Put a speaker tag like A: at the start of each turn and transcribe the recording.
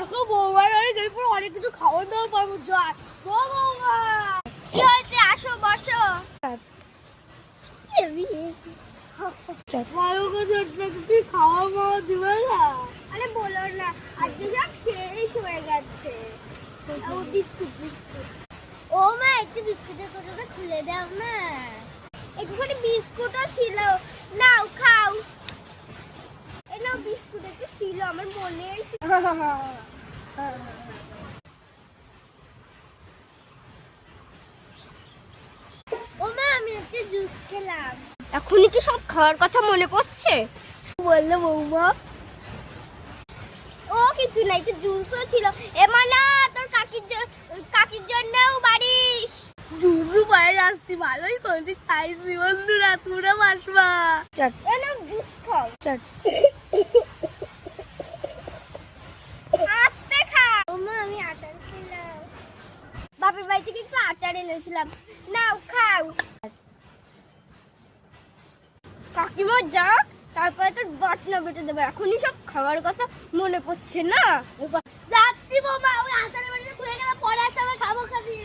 A: এখন বৌমার অনেক এরপর অনেক কিছু খাওয়া দাওয়া পারবো। জয় বৌমা, কি হয়েছে? আসো বসো। খাওয়া মাওয়া দিবে না? আরে বলো না, আজকে সব শেষ হয়ে গেছে। Biscuit biscuit. ও মা, একটু বিস্কুটের কোটোটা খুলে দাও না। একটুখানি বিস্কুটও ছিল, নাও খাও। এই নাও বিস্কুট, একটু ছিল আমার মনে আছে। ও মা, আমি একটা জুস খেলাম। এখনই কি সব খাওয়ার কথা মনে পড়ছে? বললো বৌমা। ও কিছু না, একটু জুসও ছিল। এমানা, তোর কাকির জন্যও বাড়ি জুসও পায়ে আসছি। ভালোই করছি, খাইছি। বন্ধুরা তোরা বাসবা জুস খাও। আস্তে খাও। ওমা, আমি আচার খেলাম। বাপের বাড়ি থেকে একটু আচার এনেছিলাম, নাও খাও। কাকিমা যা, তারপরে তোর বাটনা বেটে দেবে। এখনই সব খাওয়ার কথা মনে পড়ছে না। যাচ্ছি বৌমা, ওই আচারের বাড়িতে খুলে গেলে পরে আসে, আমার খাবো খাবি।